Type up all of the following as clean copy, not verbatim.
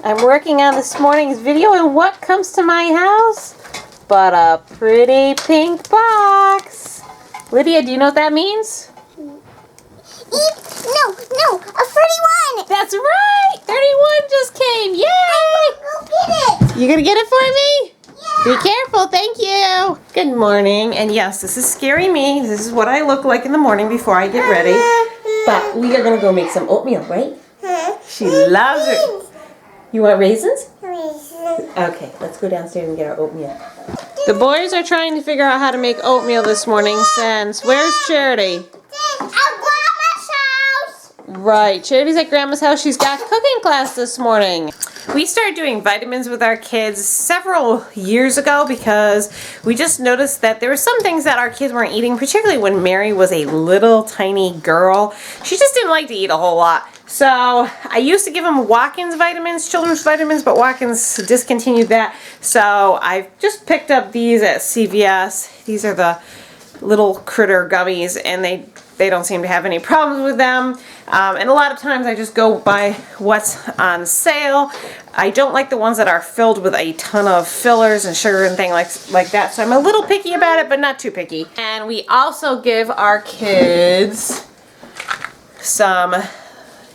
I'm working on this morning's video, and what comes to my house but a pretty pink box. Lydia, do you know what that means? No, a 31. That's right. 31 just came. Yay! Go get it. You gonna get it for me? Yeah. Be careful. Thank you. Good morning. And yes, this is Scary Me. This is what I look like in the morning before I get ready. But we are gonna go make some oatmeal, right? She loves it. You want raisins? Okay, let's go downstairs and get our oatmeal. The boys are trying to figure out how to make oatmeal this morning since... Where's Charity? At Grandma's house. Right, Charity's at Grandma's house. She's got cooking class this morning. We started doing vitamins with our kids several years ago because we just noticed that there were some things that our kids weren't eating, particularly when Mary was a little tiny girl. She just didn't like to eat a whole lot. So I used to give them Watkins vitamins, children's vitamins, but Watkins discontinued that. So I've just picked up these at CVS. These are the little critter gummies, and they don't seem to have any problems with them. And a lot of times I just go by what's on sale. I don't like the ones that are filled with a ton of fillers and sugar and things like that. So I'm a little picky about it, but not too picky. And we also give our kids some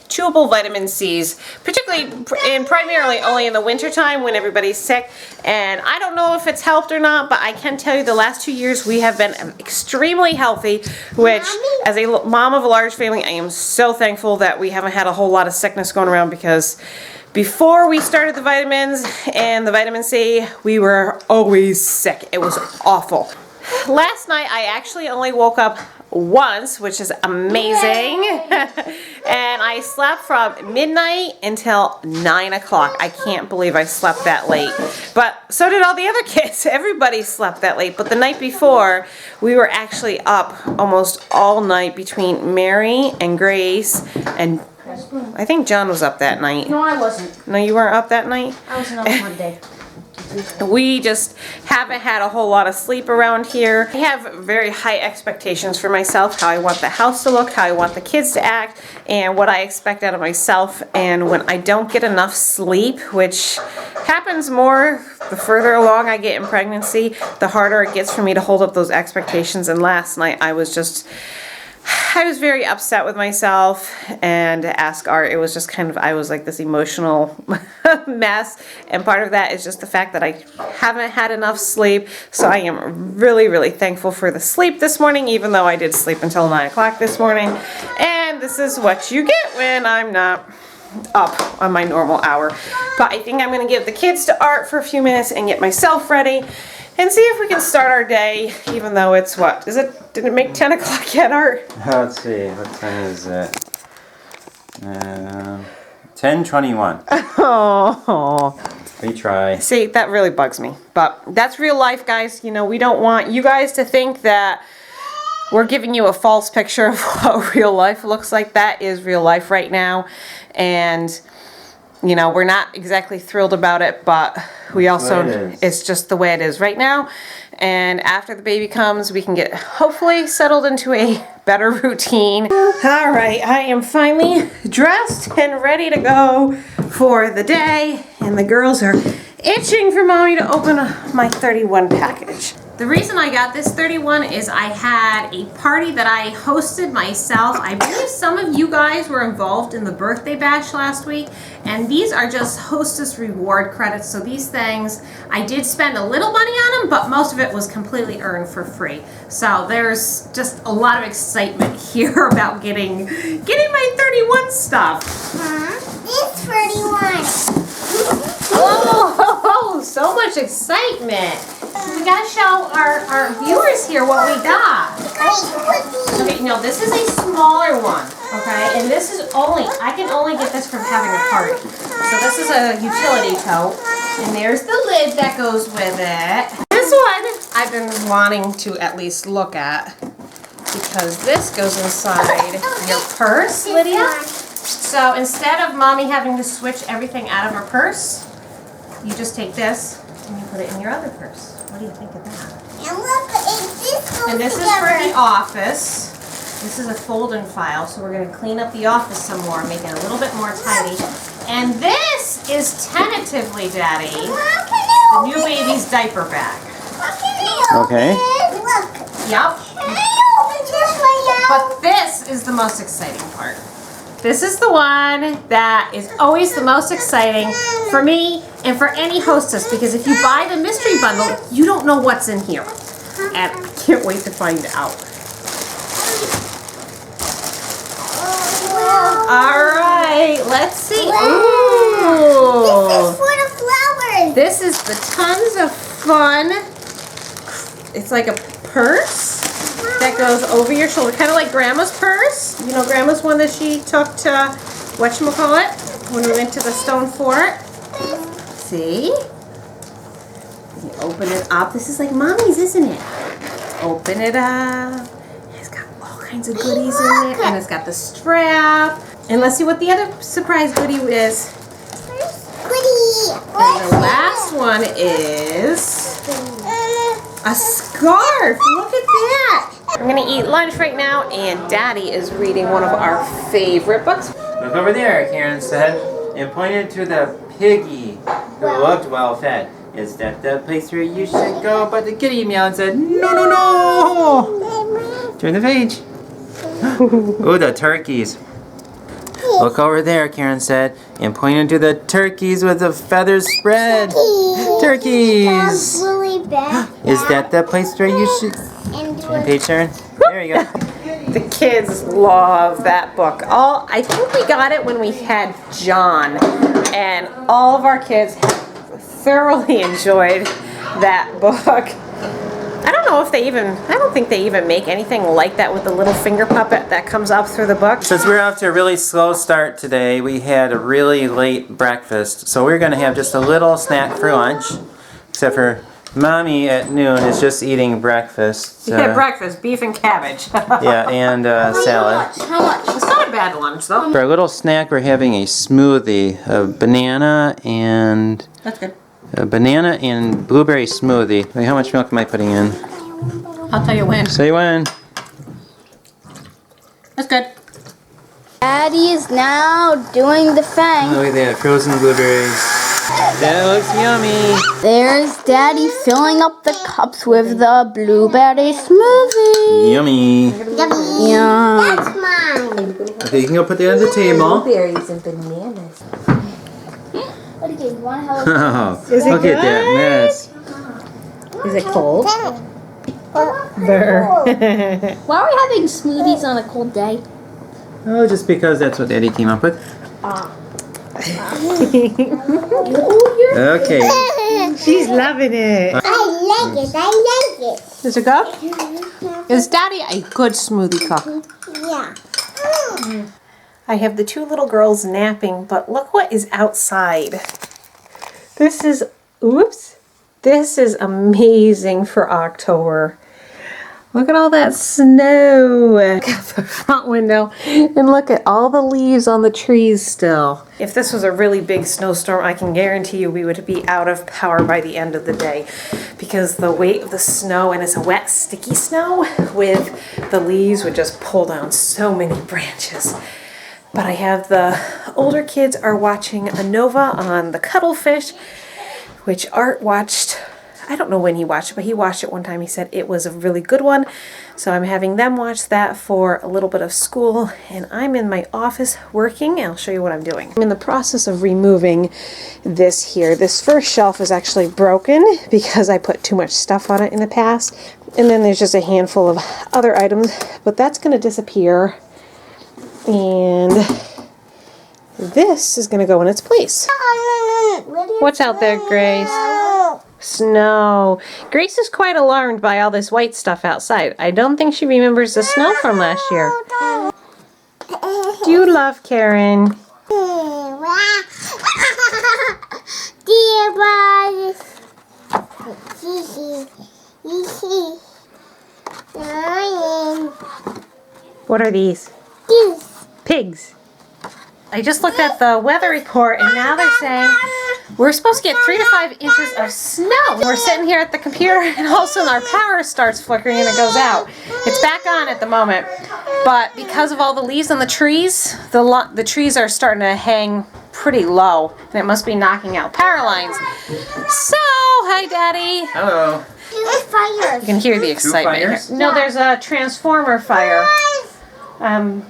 chewable vitamin C's, particularly and primarily only in the winter time when everybody's sick. And I don't know if it's helped or not, but I can tell you the last 2 years we have been extremely healthy, which as a mom of a large family, I am so thankful that we haven't had a whole lot of sickness going around, because before we started the vitamins and the vitamin C, we were always sick. It was awful. Last night I actually only woke up once, which is amazing. And I slept from midnight until 9 o'clock. I can't believe I slept that late. But so did all the other kids. Everybody slept that late. But the night before, we were actually up almost all night between Mary and Grace, and I think John was up that night. No, I wasn't. No, you weren't up that night? I was up one day. We just haven't had a whole lot of sleep around here. I have very high expectations for myself, how I want the house to look, how I want the kids to act, and what I expect out of myself. And when I don't get enough sleep, which happens more the further along I get in pregnancy, the harder it gets for me to hold up those expectations. And last night I was very upset with myself, and to ask Art, it was just kind of, I was like this emotional mess, and part of that is just the fact that I haven't had enough sleep. So I am really, really thankful for the sleep this morning, even though I did sleep until 9 o'clock this morning. And this is what you get when I'm not up on my normal hour. But I think I'm going to give the kids to Art for a few minutes and get myself ready and see if we can start our day, even though it's what? Did it make 10 o'clock yet, Art? Let's see, what time is it? 10:21. Oh. We try. See, that really bugs me. But that's real life, guys. You know, we don't want you guys to think that we're giving you a false picture of what real life looks like. That is real life right now. And you know, we're not exactly thrilled about it, but we also, it's just the way it is right now. And after the baby comes, we can get hopefully settled into a better routine. All right, I am finally dressed and ready to go for the day. And the girls are itching for Mommy to open my 31 package. The reason I got this 31 is I had a party that I hosted myself. I believe some of you guys were involved in the birthday bash last week, and these are just hostess reward credits. So these things, I did spend a little money on them, but most of it was completely earned for free. So there's just a lot of excitement here about getting my 31 stuff. It's 31. Oh, so much excitement. We gotta show our viewers here what we got. Okay, no, this is a smaller one, okay? And this is I can only get this from having a party. So this is a utility tote. And there's the lid that goes with it. This one I've been wanting to at least look at, because this goes inside your purse, Lydia. So instead of Mommy having to switch everything out of her purse, you just take this and you put it in your other purse. What do you think of that? And look, this goes And this together. is for the office. This is a fold-in file, so we're going to clean up the office some more, make it a little bit more tidy. And this is tentatively, Daddy, Mom, can the you new open baby's diaper bag. it? Mom, can you open Okay. it? Look. Yep. Can you open this right now? But this is the most exciting part. This is the one that is always the most exciting for me and for any hostess, because if you buy the mystery bundle, you don't know what's in here. And I can't wait to find out. All right, let's see. Ooh. This is for the flowers. This is the tons of fun. It's like a purse that goes over your shoulder, kind of like Grandma's purse. You know, Grandma's one that she took to whatchamacallit when we went to the stone fort. See? You open it up. This is like Mommy's, isn't it? Open it up. It's got all kinds of goodies in there, and it's got the strap. And let's see what the other surprise goodie is. Goodie. And the last one is a scarf. Look at that. I'm gonna eat lunch right now, and Daddy is reading one of our favorite books. Look over there, Karen said, and pointed to the piggy who looked well fed. Is that the place where you should go? But the kitty meowed and said, no, no, no! Turn the page. Oh, the turkeys. Look over there, Karen said, and pointed to the turkeys with the feathers spread. Turkeys! Really bad. Is that the place where you should... Turn the page, Sharon. There you go. The kids love that book. I think we got it when we had John, and all of our kids thoroughly enjoyed that book. I don't think they even make anything like that with the little finger puppet that comes up through the book. Since we're off to a really slow start today, we had a really late breakfast, so we're going to have just a little snack for lunch, except for Mommy at noon is just eating breakfast. We had breakfast, beef and cabbage. Yeah, and salad. How much? It's not a bad lunch, though. For our little snack, we're having a smoothie of banana and... That's good. A banana and blueberry smoothie. Wait, how much milk am I putting in? I'll tell you when. Say when. That's good. Daddy is now doing the thing. Look at that, frozen blueberries. That looks yummy. There's Daddy filling up the cups with the blueberry smoothie. Yummy. Yummy. Yum. That's mine. Okay, you can go put that on the table. Blueberries and bananas. What do you want to have? Oh, Is it look at that mess. Is it cold? Why are we having smoothies on a cold day? Oh, just because that's what Daddy came up with. Okay. She's loving it. I like it. I like it. Is it good? Is Daddy a good smoothie cook? Yeah. I have the two little girls napping, but look what is outside. This is amazing for October. Look at all that snow out the front window, and look at all the leaves on the trees still. If this was a really big snowstorm, I can guarantee you we would be out of power by the end of the day, because the weight of the snow, and it's a wet, sticky snow, with the leaves would just pull down so many branches. But I have the older kids are watching a Nova on the cuttlefish, which Art watched. I don't know when he watched it, but he watched it one time. He said it was a really good one. So I'm having them watch that for a little bit of school. And I'm in my office working. I'll show you what I'm doing. I'm in the process of removing this here. This first shelf is actually broken because I put too much stuff on it in the past. And then there's just a handful of other items. But that's going to disappear. And this is going to go in its place. What's out there, Grace? Snow. Grace is quite alarmed by all this white stuff outside. I don't think she remembers the snow from last year. Do you love Karen? Dear boys. What are these? Pigs. I just looked at the weather report, and now they're saying we're supposed to get 3 to 5 inches of snow. We're sitting here at the computer, and all of a sudden our power starts flickering and it goes out. It's back on at the moment, but because of all the leaves on the trees, the trees are starting to hang pretty low, and it must be knocking out power lines. So, hi, Daddy. Hello. Two fires. You can hear the excitement here. fires? No, there's a transformer fire in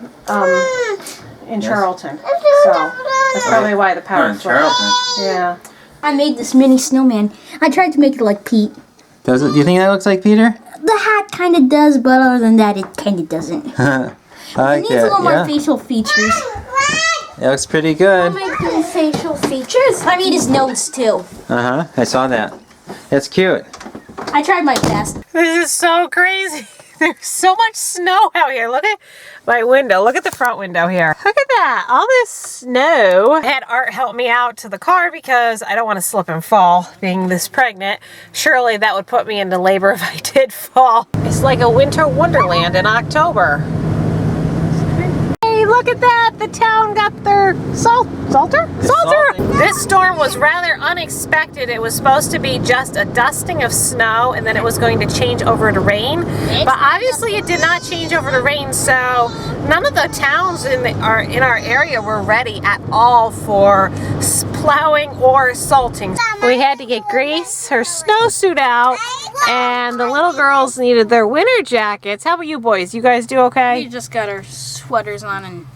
Charlton. So that's probably why the Oh, power in flipped. Charlton. Yeah. I made this mini snowman. I tried to make it like Pete. Do you think that looks like Peter? The hat kind of does, but other than that, it kind of doesn't. It I like needs a little more yeah. facial features. It looks pretty good. Making facial features. I mean his nose too. Uh-huh. I saw that. That's cute. I tried my best. This is so crazy. There's so much snow out here. Look at my window. Look at the front window here. Look at that. All this snow. I had Art help me out to the car because I don't want to slip and fall being this pregnant. Surely that would put me into labor if I did fall. It's like a winter wonderland in October. Hey, look at that. The town got their salter? This storm was rather unexpected. It was supposed to be just a dusting of snow and then it was going to change over to rain. But obviously it did not change over to rain, so none of the towns in our area were ready at all for plowing or salting. We had to get Grace her snowsuit out, and the little girls needed their winter jackets. How about you boys? You guys do okay? We just got our sweaters on and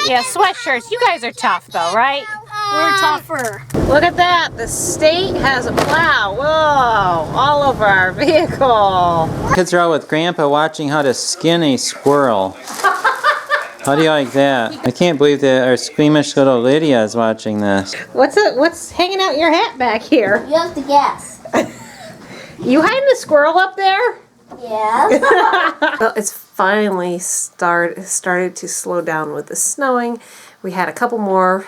Yeah, sweatshirts. You guys are tough though, right? we're tougher. Look at that. The state has a plow. Whoa, all over our vehicle. Kids are out with Grandpa watching how to skin a squirrel. How do you like that? I can't believe that our squeamish little Lydia is watching this. What's hanging out your hat back here? You have to guess. You hiding a squirrel up there? Yes. Well, it's finally started to slow down with the snowing. We had a couple more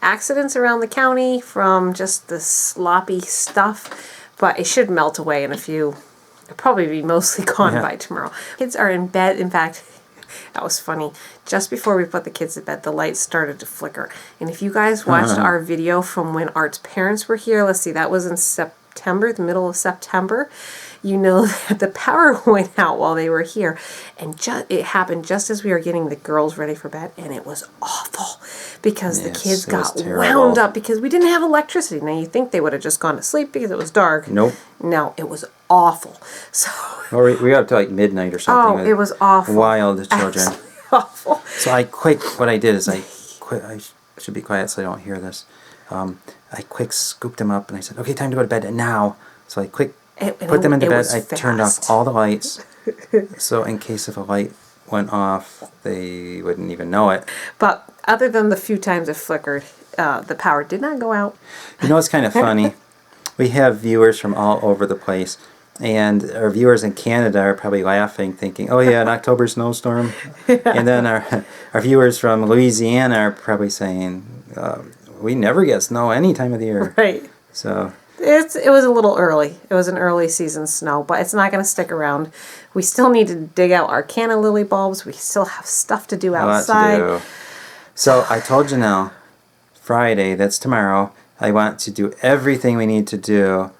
accidents around the county from just the sloppy stuff, but it should melt away in a few. It'll probably be mostly gone by tomorrow. Kids are in bed. In fact, that was funny. Just before we put the kids to bed, the lights started to flicker. And if you guys watched our video from when Art's parents were here, let's see, that was in September, the middle of September. You know that the power went out while they were here, and it happened just as we were getting the girls ready for bed, and it was awful because the kids got wound up because we didn't have electricity. Now you think they would have just gone to sleep because it was dark. Nope. No, it was awful. So We got up to like midnight or something. oh, it was awful. Wild children. Absolutely awful. So what I did is I should be quiet so I don't hear this. I quick scooped them up and I said, okay, time to go to bed now. So I quick put them into bed. I turned off all the lights. So in case if a light went off, they wouldn't even know it. But other than the few times it flickered, the power did not go out. You know, it's kind of funny. We have viewers from all over the place. And our viewers in Canada are probably laughing, thinking, oh yeah, an October snowstorm. And then our viewers from Louisiana are probably saying, we never get snow any time of the year. Right. So it was a little early. It was an early season snow, but it's not going to stick around. We still need to dig out our canna lily bulbs. We still have stuff to do outside. A lot to do. So I told you now, Friday, that's tomorrow, I want to do everything we need to do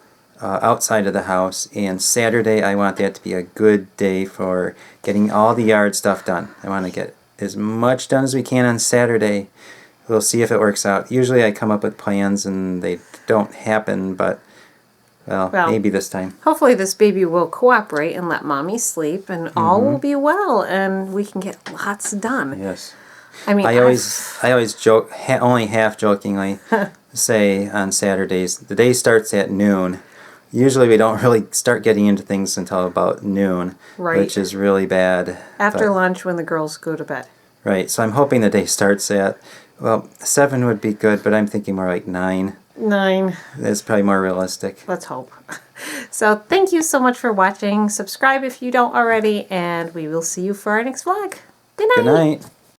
outside of the house, and Saturday I want that to be a good day for getting all the yard stuff done. I want to get as much done as we can on Saturday. We'll see if it works out. Usually I come up with plans and they don't happen, but well, maybe this time. Hopefully this baby will cooperate and let mommy sleep, and all will be well, and we can get lots done. Yes. I mean, I always joke, only half jokingly, say on Saturdays, the day starts at noon. Usually we don't really start getting into things until about noon, which is really bad. After lunch when the girls go to bed. Right, so I'm hoping the day starts at, well, 7 would be good, but I'm thinking more like 9. 9. That's probably more realistic. Let's hope. So thank you so much for watching. Subscribe if you don't already, and we will see you for our next vlog. Good night. Good night.